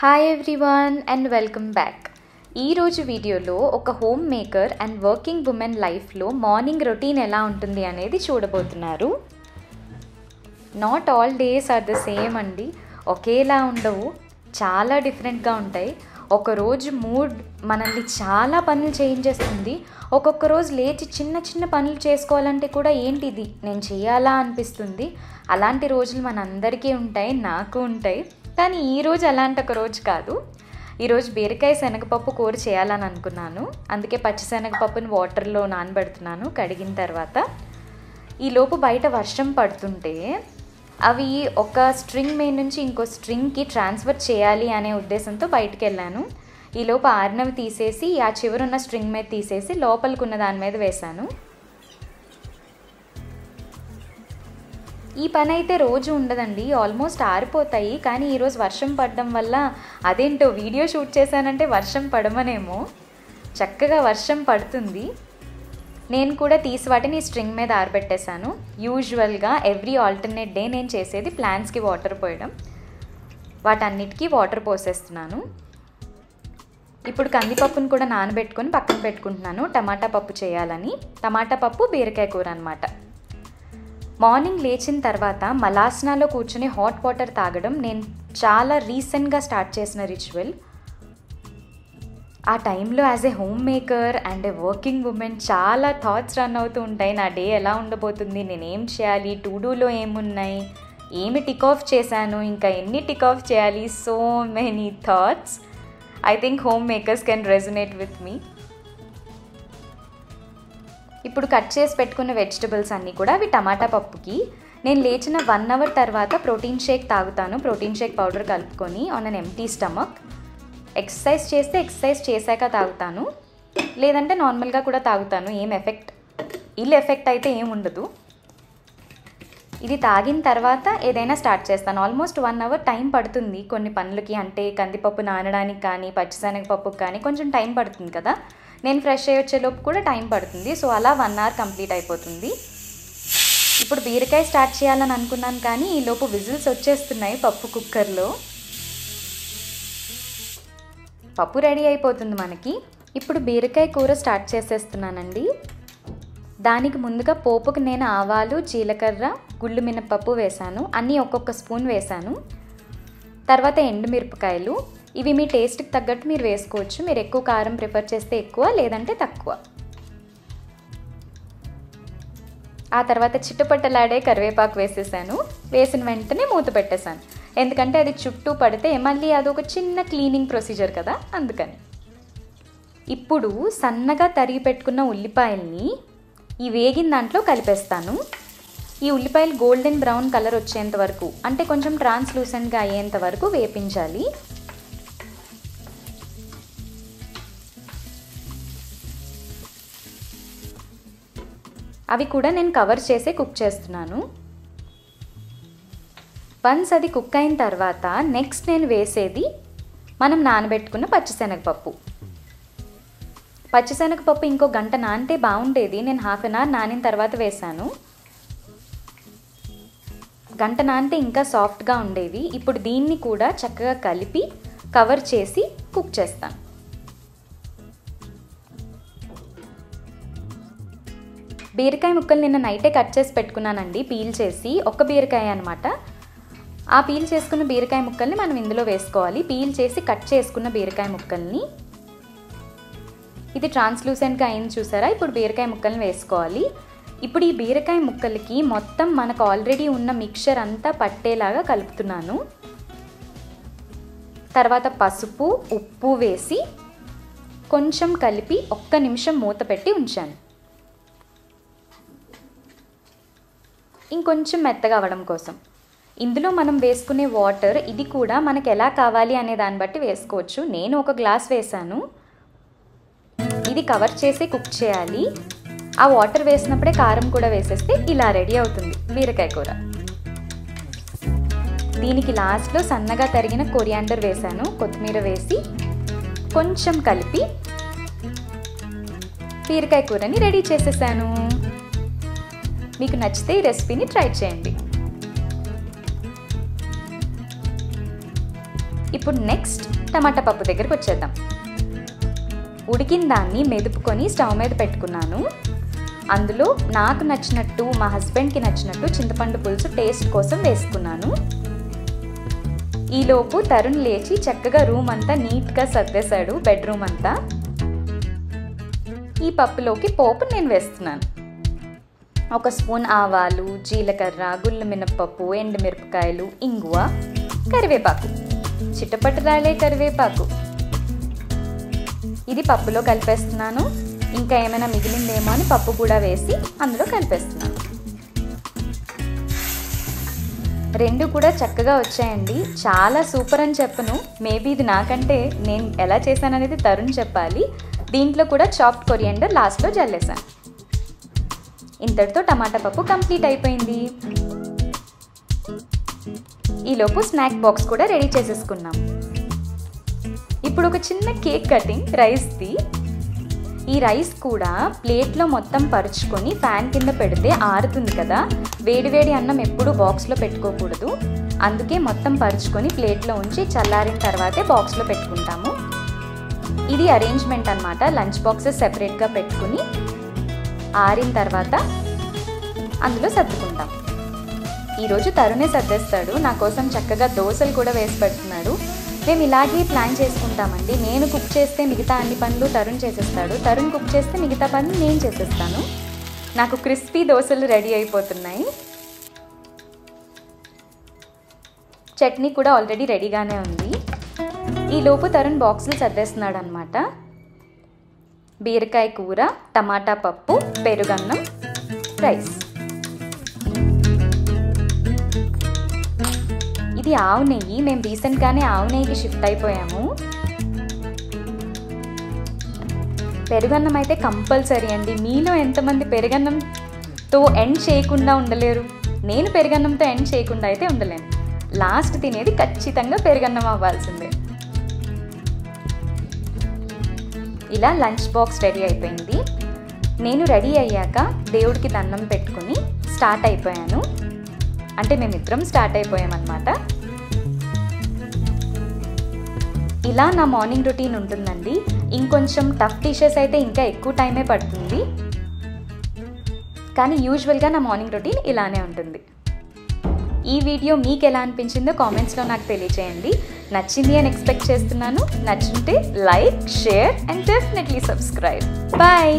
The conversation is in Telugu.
Hi everyone and welcome back. ఈరోజు వీడియోలో ఒక home maker and working women లైఫ్లో మార్నింగ్ రొటీన్ ఎలా ఉంటుంది అనేది చూడబోతున్నారు. Not all days are the same అండి, ఒకేలా ఉండవు, చాలా డిఫరెంట్గా ఉంటాయి. ఒకరోజు మూడ్ మనల్ని చాలా పనులు చేయించేస్తుంది. ఒక్కొక్క రోజు లేచి చిన్న చిన్న పనులు చేసుకోవాలంటే కూడా ఏంటిది నేను చేయాలా అనిపిస్తుంది. అలాంటి రోజులు మనందరికీ ఉంటాయి, నాకు ఉంటాయి. కానీ ఈరోజు అలాంటి ఒక రోజు కాదు. ఈరోజు బీరకాయ శనగపప్పు కూర చేయాలని అనుకున్నాను. అందుకే పచ్చిశనగపప్పుని వాటర్లో నానబెడుతున్నాను. కడిగిన తర్వాత ఈలోపు బయట వర్షం పడుతుంటే అవి ఒక స్ట్రింగ్ మీద నుంచి ఇంకో స్ట్రింగ్కి ట్రాన్స్ఫర్ చేయాలి అనే ఉద్దేశంతో బయటికి వెళ్ళాను. ఈలోపు ఆరినవి తీసేసి ఆ చివరున్న స్ట్రింగ్ మీద తీసేసి లోపలికి ఉన్న దాని మీద వేశాను. ఈ పని అయితే రోజు ఉండదండి, ఆల్మోస్ట్ ఆరిపోతాయి. కానీ ఈరోజు వర్షం పడడం వల్ల అదేంటో వీడియో షూట్ చేశానంటే వర్షం పడమనేమో, చక్కగా వర్షం పడుతుంది. నేను కూడా తీసి వాటిని స్ట్రింగ్ మీద ఆరబెట్టేశాను. యూజువల్గా ఎవ్రీ ఆల్టర్నేట్ డే నేను చేసేది ప్లాంట్స్కి వాటర్ పోయడం. వాటన్నిటికీ వాటర్ పోసేస్తున్నాను. ఇప్పుడు కందిపప్పును కూడా నానబెట్టుకొని పక్కన పెట్టుకుంటున్నాను. టమాటా పప్పు చేయాలని. టమాటా పప్పు బీరకాయ కూర అనమాట. మార్నింగ్ లేచిన తర్వాత మలాస్నాలో కూర్చొని హాట్ వాటర్ తాగడం నేను చాలా రీసెంట్గా స్టార్ట్ చేసిన రిచువల్. ఆ టైంలో as a home maker and A working women చాలా థాట్స్ రన్ అవుతూ ఉంటాయి. నా డే ఎలా ఉండబోతుంది, నేనేం చేయాలి, టు డూలో ఏమున్నాయి, ఏమి టిక్ ఆఫ్ చేశాను, ఇంకా ఎన్ని టిక్ ఆఫ్ చేయాలి, so many thoughts. I think homemakers can resonate with me. ఇప్పుడు కట్ చేసి పెట్టుకున్న వెజిటబుల్స్ అన్నీ కూడా అవి టమాటా పప్పుకి. నేను లేచిన 1 hour తర్వాత ప్రోటీన్ షేక్ తాగుతాను. ప్రోటీన్ షేక్ పౌడర్ కలుపుకొని on an empty stomach. Exercise చేస్తే ఎక్సర్సైజ్ చేశాక తాగుతాను, లేదంటే నార్మల్గా కూడా తాగుతాను. ఇల్ ఎఫెక్ట్ అయితే ఏం ఉండదు. ఇది తాగిన తర్వాత ఏదైనా స్టార్ట్ చేస్తాను. ఆల్మోస్ట్ 1 hour టైం పడుతుంది కొన్ని పనులకి. అంటే కందిపప్పు నానడానికి కానీ పచ్చిశనగపప్పుకి కానీ కొంచెం టైం పడుతుంది కదా. నేను ఫ్రెష్ అయ్యి వచ్చేలోపు కూడా టైం పడుతుంది. సో అలా 1 hour కంప్లీట్ అయిపోతుంది. ఇప్పుడు బీరకాయ స్టార్ట్ చేయాలని అనుకున్నాను, కానీ ఈలోపు విజిల్స్ వచ్చేస్తున్నాయి పప్పు కుక్కర్లో. పప్పు రెడీ అయిపోతుంది మనకి. ఇప్పుడు బీరకాయ కూర స్టార్ట్ చేసేస్తున్నానండి. దానికి ముందుగా పోపుకి నేను ఆవాలు, జీలకర్ర, గుళ్ళు మినపప్పు వేశాను. అన్నీ ఒక్కొక్క స్పూన్ వేశాను. తర్వాత ఎండుమిరపకాయలు. ఇవి మీ టేస్ట్కి తగ్గట్టు మీరు వేసుకోవచ్చు. మీరు ఎక్కువ కారం ప్రిఫర్ చేస్తే ఎక్కువ, లేదంటే తక్కువ. ఆ తర్వాత చిట్టుపట్టలాడే కరివేపాకు వేసేసాను. వేసిన వెంటనే మూత పెట్టేశాను. ఎందుకంటే అది చుట్టూ పడితే మళ్ళీ అదొక చిన్న క్లీనింగ్ ప్రొసీజర్ కదా, అందుకని. ఇప్పుడు సన్నగా తరిగి పెట్టుకున్న ఉల్లిపాయల్ని ఈ వేగిన దాంట్లో కలిపేస్తాను. ఈ ఉల్లిపాయలు గోల్డెన్ బ్రౌన్ కలర్ వచ్చేంత వరకు, అంటే కొంచెం ట్రాన్స్లూసెంట్గా అయ్యేంత వరకు వేపించాలి. అవి కూడా నేను కవర్ చేసే కుక్ చేస్తున్నాను. వన్స్ అది కుక్ అయిన తర్వాత నెక్స్ట్ నేను వేసేది మనం నానబెట్టుకున్న పచ్చిశనగపప్పు. పచ్చిశనగపప్పు ఇంకో గంట నానితే బాగుండేది. నేను 1/2 hour నానిన తర్వాత వేశాను. గంట నానితే ఇంకా సాఫ్ట్గా ఉండేవి. ఇప్పుడు దీన్ని కూడా చక్కగా కలిపి కవర్ చేసి కుక్ చేస్తాను. బీరకాయ ముక్కలు నిన్న నైటే కట్ చేసి పెట్టుకున్నానండి, పీల్ చేసి. ఒక్క బీరకాయ అనమాట. ఆ పీల్ చేసుకున్న బీరకాయ ముక్కల్ని మనం ఇందులో వేసుకోవాలి. పీల్ చేసి కట్ చేసుకున్న బీరకాయ ముక్కల్ని, ఇది ట్రాన్స్లూసెంట్గా అయింది చూసారా. ఇప్పుడు బీరకాయ ముక్కల్ని వేసుకోవాలి. ఇప్పుడు ఈ బీరకాయ ముక్కలకి మొత్తం మనకు ఆల్రెడీ ఉన్న మిక్చర్ అంతా పట్టేలాగా కలుపుతున్నాను. తర్వాత పసుపు, ఉప్పు వేసి కొంచెం కలిపి 1 నిమిషం మూత పెట్టి ఉంచాను. ఇంకొంచెం మెత్తగా అవ్వడం కోసం. ఇందులో మనం వేసుకునే వాటర్ ఇది కూడా మనకు ఎలా కావాలి అనే దాన్ని బట్టి వేసుకోవచ్చు. నేను 1 glass వేసాను. ఇది కవర్ చేసి కుక్ చేయాలి. ఆ వాటర్ వేసినప్పుడే కారం కూడా వేసేస్తే ఇలా రెడీ అవుతుంది బీరకాయ కూర. దీనికి లాస్ట్లో సన్నగా తరిగిన కొరియాండర్ వేసాను. కొత్తిమీర వేసి కొంచెం కలిపి బీరకాయ కూరని రెడీ చేసేసాను. మీకు నచ్చితే ఈ రెసిపీని ట్రై చేయండి. ఇప్పుడు నెక్స్ట్ టమాటా పప్పు దగ్గరికి వచ్చేద్దాం. ఉడికిన దాన్ని మెదుపుకొని స్టవ్ మీద పెట్టుకున్నాను. అందులో నాకు నచ్చినట్టు, మా హస్బెండ్కి నచ్చినట్టు చింతపండు పులుసు టేస్ట్ కోసం వేసుకున్నాను. ఈలోపు తరుణ్ లేచి చక్కగా రూమ్ అంతా నీట్గా సర్దేశాడు, బెడ్రూమ్ అంతా. ఈ పప్పులోకి పోపు నేను వేస్తున్నాను. 1 స్పూన్ ఆవాలు, జీలకర్ర, గుళ్ళు మినప్పప్పు, ఎండుమిరపకాయలు, ఇంగువ, కరివేపాకు, చిట్టపట్టు రాలే కరివేపాకు. ఇది పప్పులో కలిపేస్తున్నాను. ఇంకా ఏమైనా మిగిలిందేమో అని పప్పు కూడా వేసి అందులో కలిపేస్తున్నాను. 2 కూడా చక్కగా వచ్చాయండి. చాలా సూపర్ అని చెప్పను, మేబీ ఇది నాకంటే నేను ఎలా చేశాననేది తరుణ్ చెప్పాలి. దీంట్లో కూడా చాప్డ్ కొరియాండర్ లాస్ట్లో జల్లేసాను. ఇంతటితో టమాటా పప్పు కంప్లీట్ అయిపోయింది. ఈలోపు స్నాక్ బాక్స్ కూడా రెడీ చేసేసుకున్నాం. ఇప్పుడు ఒక చిన్న కేక్ కటింగ్ రైస్ది. ఈ రైస్ కూడా ప్లేట్లో మొత్తం పరుచుకొని ఫ్యాన్ కింద పెడితే ఆరుతుంది కదా. వేడివేడి అన్నం ఎప్పుడూ బాక్స్లో పెట్టుకోకూడదు. అందుకే మొత్తం పరుచుకొని ప్లేట్లో ఉంచి చల్లారిన తర్వాతే బాక్స్లో పెట్టుకుంటాము. ఇది అరేంజ్మెంట్ అన్నమాట. లంచ్ బాక్సెస్ సెపరేట్గా పెట్టుకుని ఆరిన తర్వాత అందులో సర్దుకుంటాం. ఈరోజు తరుణే సర్దేస్తాడు. నా కోసం చక్కగా దోశలు కూడా వేసి పెడుతున్నాడు. మేము ఇలాగే ప్లాన్ చేసుకుంటామండి. నేను కుక్ చేస్తే మిగతా అన్ని పనులు తరుణ్ చేసేస్తాడు, తరుణ్ కుక్ చేస్తే మిగతా పనులు నేను చేసేస్తాను. నాకు క్రిస్పీ దోశలు రెడీ అయిపోతున్నాయి. చట్నీ కూడా ఆల్రెడీ రెడీగానే ఉంది. ఈలోపు తరుణ్ బాక్సులు సర్దేస్తున్నాడు అనమాట. బీరకాయ కూర, టమాటా పప్పు, పెరుగన్నం, రైస్. ఇది ఆవు నెయ్యి. మేము రీసెంట్గానే ఆవు నెయ్యికి షిఫ్ట్ అయిపోయాము. పెరుగన్నం అయితే కంపల్సరీ అండి. మీలో ఎంతమంది పెరుగన్నంతో ఎండ్ చేయకుండా ఉండలేరు? నేను పెరుగన్నంతో ఎండ్ చేయకుండా అయితే ఉండలేను. లాస్ట్ తినేది ఖచ్చితంగా పెరుగన్నం అవ్వాల్సిందే. ఇలా లంచ్ బాక్స్ రెడీ అయిపోయింది. నేను రెడీ అయ్యాక దేవుడికి దండం పెట్టుకుని స్టార్ట్ అయిపోయాను. అంటే మేమిద్దరం స్టార్ట్ అయిపోయామన్నమాట. ఇలా నా మార్నింగ్ రొటీన్ ఉంటుందండి. ఇంకొంచెం టఫ్ డిషెస్ అయితే ఇంకా ఎక్కువ టైమే పడుతుంది, కానీ యూజువల్గా నా మార్నింగ్ రొటీన్ ఇలానే ఉంటుంది. ఈ వీడియో మీకు ఎలా అనిపించిందో కామెంట్స్లో నాకు తెలియచేయండి. నచ్చింది అని ఎక్స్పెక్ట్ చేస్తున్నాను. నచ్చుంటే like, share and definitely subscribe. Bye.